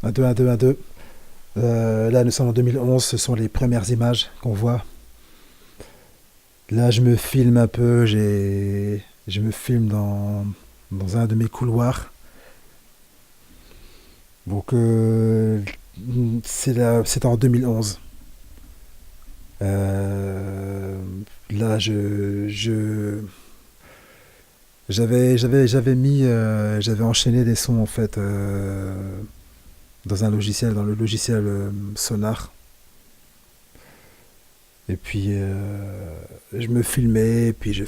Un 2, un 2, un 2. Là, nous sommes en 2011, ce sont les premières images qu'on voit. Là, je me filme un peu, je me filme dans un de mes couloirs. Donc, c'est en 2011. Euh, Là, j'avais enchaîné des sons en fait dans un logiciel, dans le logiciel Sonar. Et puis, je me filmais, et puis je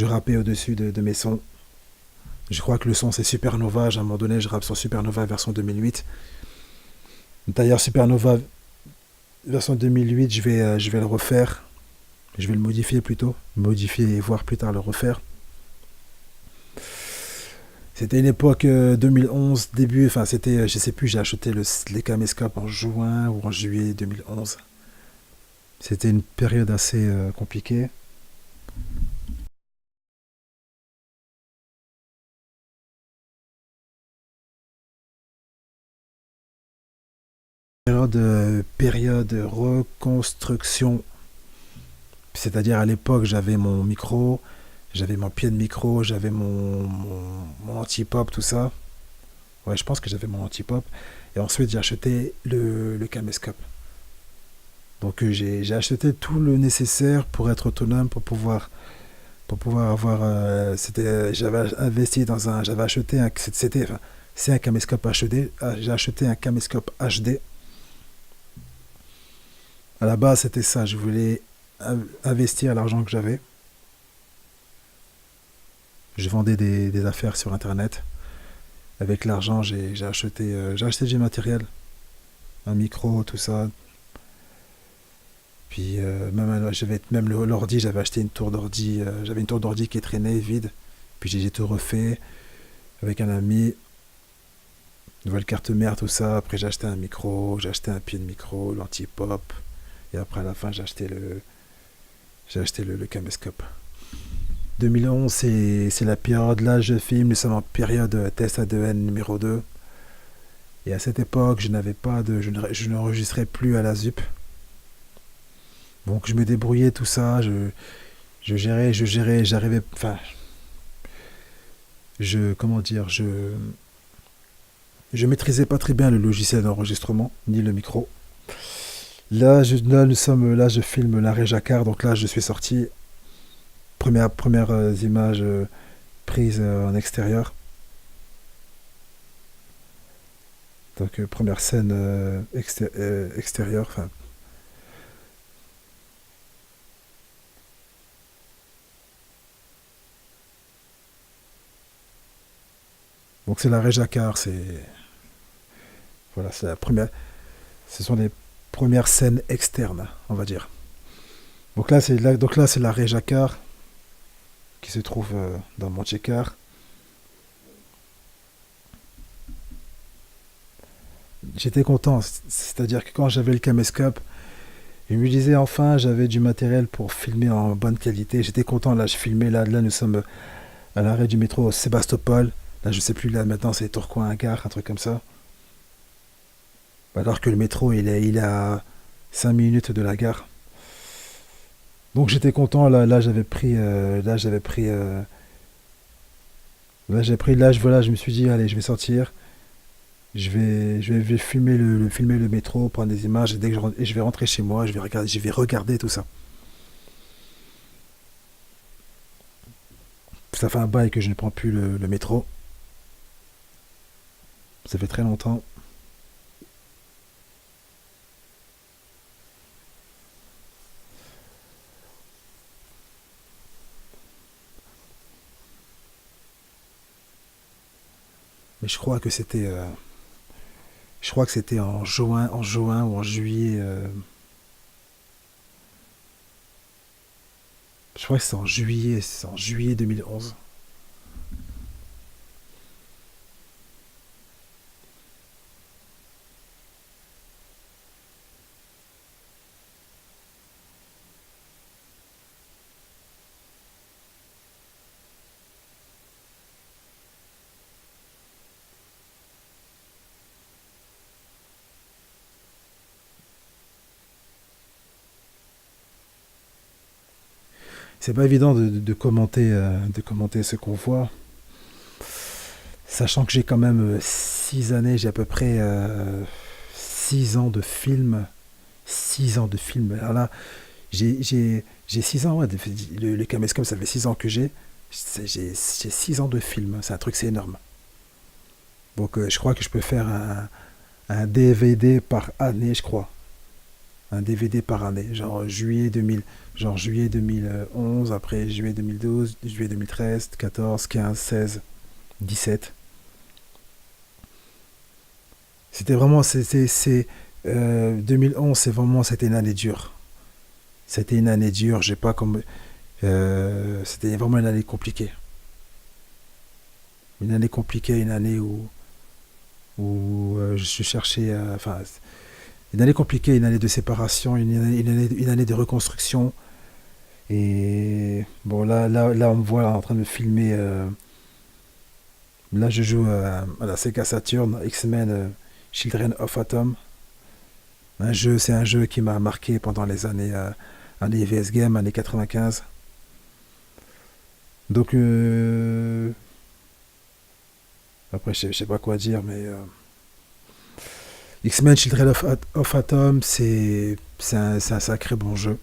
rappais au-dessus de mes sons. Je crois que le son c'est Supernova. À un moment donné, je rappe sur Supernova version 2008. D'ailleurs, Supernova version 2008, je vais le refaire. Je vais le modifier plutôt. Modifier et voir plus tard le refaire. C'était une époque 2011, début, enfin c'était, je sais plus, j'ai acheté les caméscopes en juin ou en juillet 2011. C'était une période assez compliquée. Période reconstruction. C'est-à-dire à l'époque, j'avais mon micro, j'avais mon pied de micro, j'avais mon anti-pop, tout ça. Ouais, je pense que j'avais mon anti-pop. Et ensuite, j'ai acheté le caméscope. Donc j'ai acheté tout le nécessaire pour être autonome, pour pouvoir avoir. J'avais investi dans un. J'avais acheté un. Enfin, c'est un caméscope HD. J'ai acheté un caméscope HD. À la base, c'était ça. Je voulais investir l'argent que j'avais. Je vendais des affaires sur Internet. Avec l'argent, j'ai acheté du matériel. Un micro, tout ça. Puis j'avais même l'ordi, j'avais acheté une tour d'ordi. J'avais une tour d'ordi qui traînait vide. Puis j'ai tout refait avec un ami. Nouvelle carte mère, tout ça. Après, j'ai acheté un micro, j'ai acheté un pied de micro, l'anti-pop. Et après, à la fin, j'ai acheté le caméscope. 2011, c'est la période, là, je filme, nous sommes en période test ADN numéro 2. Et à cette époque, je n'avais pas de. Je n'enregistrais plus à la ZUP. Donc, je me débrouillais, tout ça. Je gérais, j'arrivais. Enfin, comment dire, je maîtrisais pas très bien le logiciel d'enregistrement, ni le micro. Là, je filme l'arrêt Jacquard, donc là, je suis sorti. Première image prise en extérieur. Donc, première scène extérieure. Enfin, donc, c'est l'arrêt Jacquard. Voilà, c'est la première. Ce sont les premières scènes externes, on va dire. Donc là, c'est l'arrêt Jacquard qui se trouve dans Monte-Car. J'étais content, c'est-à-dire que quand j'avais le caméscope, je me disais enfin j'avais du matériel pour filmer en bonne qualité. J'étais content, là je filmais, là nous sommes à l'arrêt du métro Sébastopol. Là je sais plus, là maintenant c'est Tourcoing-Gare, un truc comme ça. Alors que le métro il est à 5 minutes de la gare. Donc j'étais content, voilà, je me suis dit allez je vais sortir. Je vais filmer le métro, prendre des images, et et je vais rentrer chez moi, je vais regarder tout ça. Ça fait un bail que je ne prends plus le métro. Ça fait très longtemps. Mais je crois que c'était en juin ou en juillet. Je crois que c'est en juillet 2011. c'est pas évident de commenter ce qu'on voit, sachant que j'ai quand même 6 années, j'ai à peu près 6 ans de film. 6 ans de film. Alors là, j'ai 6 ans, ouais, le Camescom, ça fait 6 ans que j'ai 6 ans de film. C'est un truc, c'est énorme. Donc je crois que je peux faire un DVD par année, je crois. Un DVD par année. Genre juillet 2011, après juillet 2012, juillet 2013, 14, 15, 16, 17. C'était vraiment, 2011, c'était une année dure. C'était une année dure, j'ai pas comme, c'était vraiment une année compliquée. Une année compliquée, une année où je cherchais, enfin, une année compliquée, une année de séparation, une année de reconstruction. Et bon, là, on me voit en train de filmer. Là, je joue à la Sega Saturn, X-Men Children of Atom. C'est un jeu qui m'a marqué pendant les années VS Game, années 95. Donc, après, je sais pas quoi dire, mais X-Men Children of Atom, c'est un sacré bon jeu.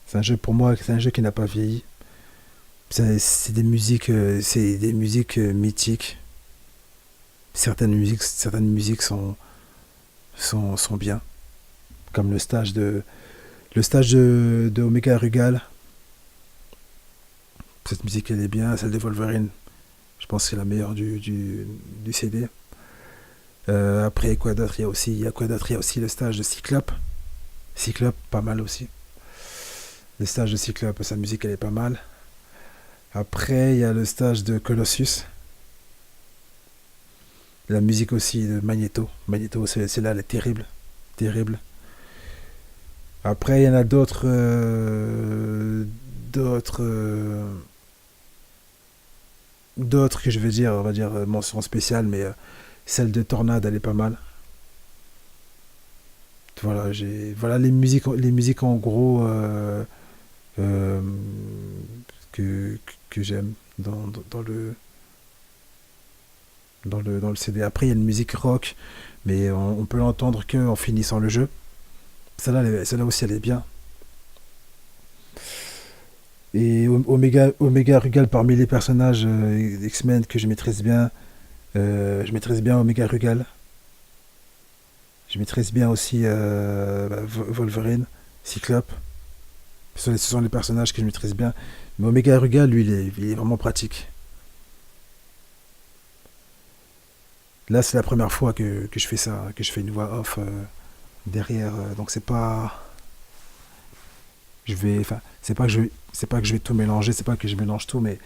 C'est un jeu pour moi, c'est un jeu qui n'a pas vieilli. C'est des musiques mythiques. Certaines musiques sont bien, comme le stage de Omega Rugal. Cette musique elle est bien, celle de Wolverine. Je pense que c'est la meilleure du CD. Après quoi d'autre, il y a aussi le stage de Cyclope. Cyclope, pas mal aussi. Le stage de Cyclope, sa musique elle est pas mal. Après, il y a le stage de Colossus. La musique aussi de Magneto. Magneto, c'est là, elle est terrible. Terrible. Après, il y en a d'autres que je vais dire, on va dire mention spéciale, mais celle de Tornade, elle est pas mal. Voilà les musiques en gros euh, que j'aime dans le CD. Après, il y a une musique rock, mais on peut l'entendre que en finissant le jeu. Celle-là aussi, elle est bien. Et Omega Rugal, parmi les personnages X-Men que je maîtrise bien, je maîtrise bien Omega Rugal. Je maîtrise bien aussi Wolverine, Cyclope. Ce sont les personnages que je maîtrise bien. Mais Omega Rugal, lui, il est vraiment pratique. Là, c'est la première fois que je fais ça, que je fais une voix off derrière. Donc c'est pas, enfin, c'est pas que je vais tout mélanger, c'est pas que je mélange tout, mais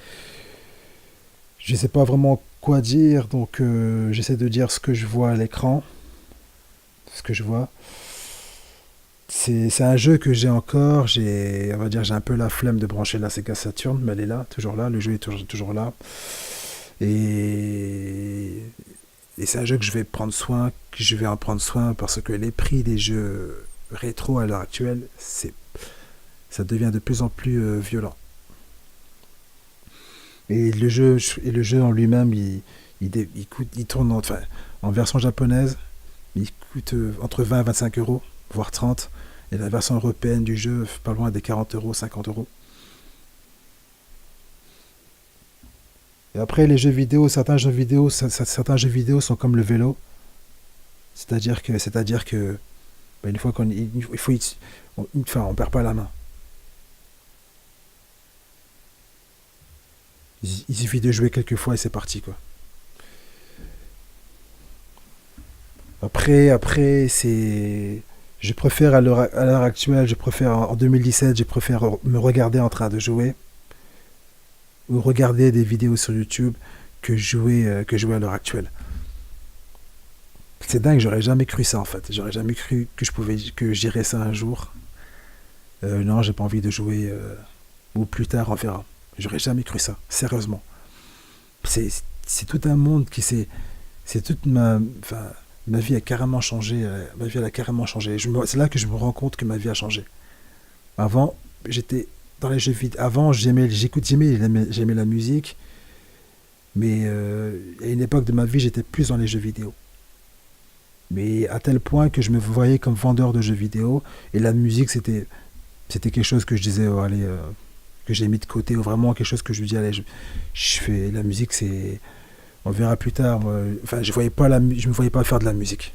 je sais pas vraiment quoi dire. Donc j'essaie de dire ce que je vois à l'écran, ce que je vois. C'est un jeu que j'ai encore. On va dire, j'ai un peu la flemme de brancher la Sega Saturn, mais elle est là, toujours là. Le jeu est toujours là. Et c'est un jeu que je vais en prendre soin parce que les prix des jeux rétro à l'heure actuelle, ça devient de plus en plus violent. Et le jeu en lui-même, il tourne en version japonaise, il coûte entre 20 et 25 euros, voire 30. Et la version européenne du jeu, pas loin des 40 euros, 50 euros. Et après, les jeux vidéo, certains jeux vidéo sont comme le vélo. C'est-à-dire que une fois on perd pas la main. Il suffit de jouer quelques fois et c'est parti, quoi. Après, je préfère à l'heure actuelle, je préfère en 2017, je préfère me regarder en train de jouer ou regarder des vidéos sur YouTube que jouer à l'heure actuelle. C'est dingue, j'aurais jamais cru ça en fait. J'aurais jamais cru que j'irais ça un jour. Non, j'ai pas envie de jouer ou plus tard on verra. J'aurais jamais cru ça, sérieusement. C'est c'est tout un monde c'est toute ma vie a carrément changé. Ma vie elle a carrément changé. C'est là que je me rends compte que ma vie a changé. Avant, j'étais dans les jeux vidéo. Avant, j'aimais la musique, mais à une époque de ma vie, j'étais plus dans les jeux vidéo. Mais à tel point que je me voyais comme vendeur de jeux vidéo, et la musique, c'était quelque chose que je disais, oh, allez, que j'ai mis de côté, ou vraiment quelque chose que je me dis, allez, je fais la musique, on verra plus tard. Moi. Enfin, je me voyais pas faire de la musique.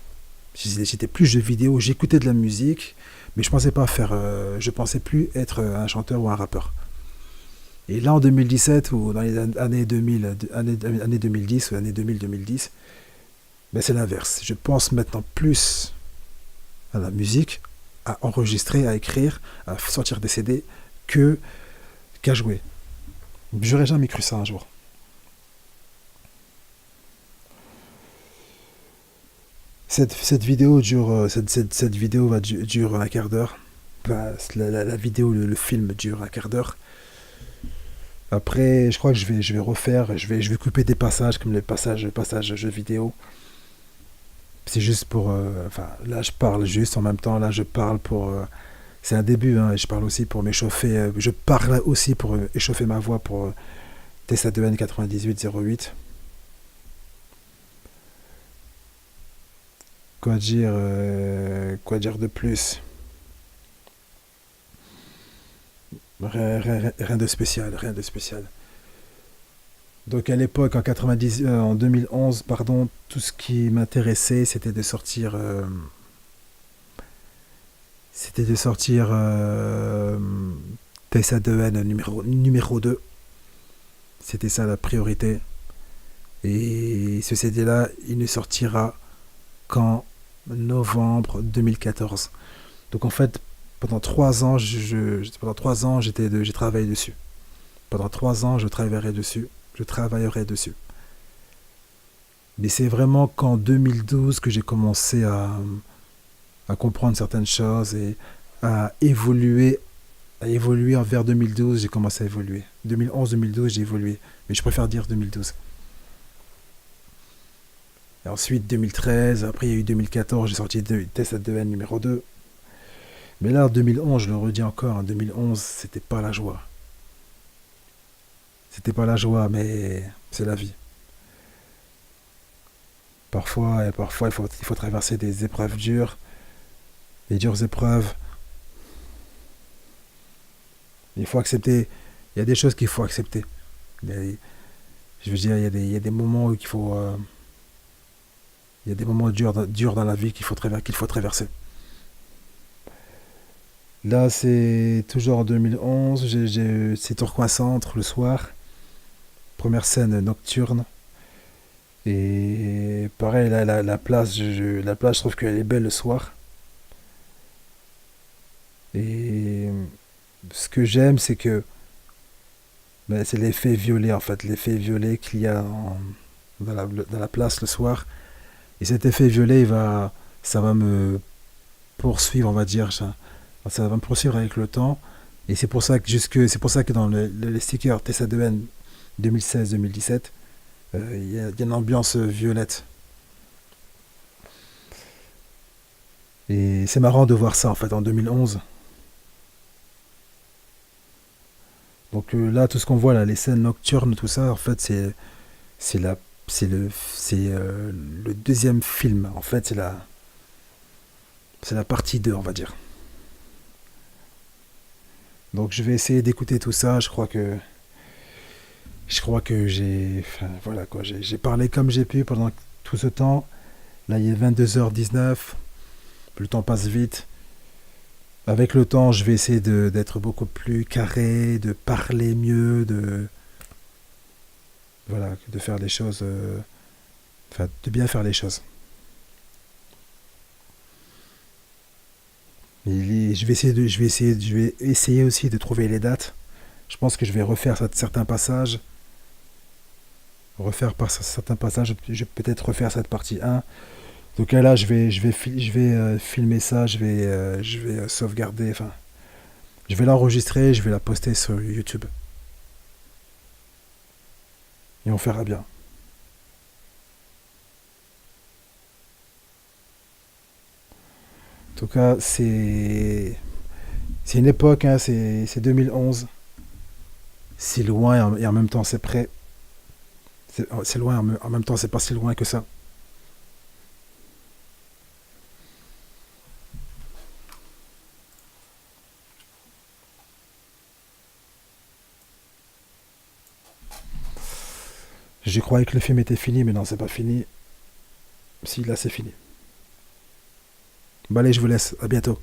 J'étais plus jeux vidéo, j'écoutais de la musique, mais je pensais plus être un chanteur ou un rappeur. Et là, en 2017, ou dans les années 2000, années 2010, ou années 2000-2010, ben c'est l'inverse. Je pense maintenant plus à la musique, à enregistrer, à écrire, à sortir des CD, qu'à jouer. J'aurais jamais cru ça un jour. Cette vidéo cette vidéo dure un quart d'heure. Enfin, la vidéo, le film dure un quart d'heure. Après, je crois que je vais refaire, je vais couper des passages comme les passages jeux vidéo. C'est juste pour, enfin, là je parle juste en même temps, là je parle pour, c'est un début, hein, et je parle aussi pour m'échauffer, je parle aussi pour échauffer ma voix pour TSA2N 9808. Quoi dire de plus? Rien de spécial, rien de spécial. Donc à l'époque, en 2011, pardon, tout ce qui m'intéressait, c'était de sortir TSA2N numéro 2. C'était ça la priorité. Et ce CD-là, il ne sortira qu'en novembre 2014. Donc en fait, pendant 3 ans, j'ai travaillé dessus. Pendant 3 ans, je travaillerai dessus. Je travaillerai dessus. Mais c'est vraiment qu'en 2012 que j'ai commencé à comprendre certaines choses et à évoluer. À évoluer vers 2012, j'ai commencé à évoluer. 2011-2012, j'ai évolué. Mais je préfère dire 2012. Et ensuite 2013, après il y a eu 2014, j'ai sorti Test A2N numéro 2. Mais là, en 2011, je le redis encore, en 2011, c'était pas la joie. C'était pas la joie, mais c'est la vie. Parfois il faut traverser des épreuves dures, des dures épreuves. Il faut accepter. Il y a des choses qu'il faut accepter. Je veux dire, il y a des moments où il y a des moments durs dans la vie qu'il faut traverser. Là, c'est toujours en 2011. C'est Tourcoing Centre le soir. Première scène nocturne. Et pareil, là, la place, je trouve qu'elle est belle le soir. Et ce que j'aime, c'est que ben, c'est l'effet violet, en fait. L'effet violet qu'il y a dans la place le soir. Et cet effet violet, ça va me poursuivre, on va dire. Ça va me poursuivre avec le temps. Et c'est pour ça que dans les stickers TSA2N 2016-2017, il y a une ambiance violette. Et c'est marrant de voir ça en fait en 2011. Donc là, tout ce qu'on voit là, les scènes nocturnes, tout ça, en fait, c'est la, c'est le deuxième film. En fait, c'est la partie 2 on va dire. Donc je vais essayer d'écouter tout ça. Je crois que enfin, voilà quoi, j'ai parlé comme j'ai pu pendant tout ce temps. Là, il est 22h19. Le temps passe vite. Avec le temps, je vais essayer d'être beaucoup plus carré, de parler mieux, voilà, de faire les choses, enfin, de bien faire les choses. Et je vais essayer aussi de trouver les dates. Je pense que je vais refaire certains passages. Je vais peut-être refaire cette partie 1. Donc là, je vais filmer ça, je vais sauvegarder, enfin, je vais l'enregistrer, je vais la poster sur YouTube. Et on fera bien. En tout cas, C'est une époque, hein, c'est 2011. C'est loin et en même temps c'est près. C'est loin, en même temps c'est pas si loin que ça. Je croyais que le film était fini, mais non, c'est pas fini. Si, là c'est fini. Bon allez, je vous laisse. À bientôt.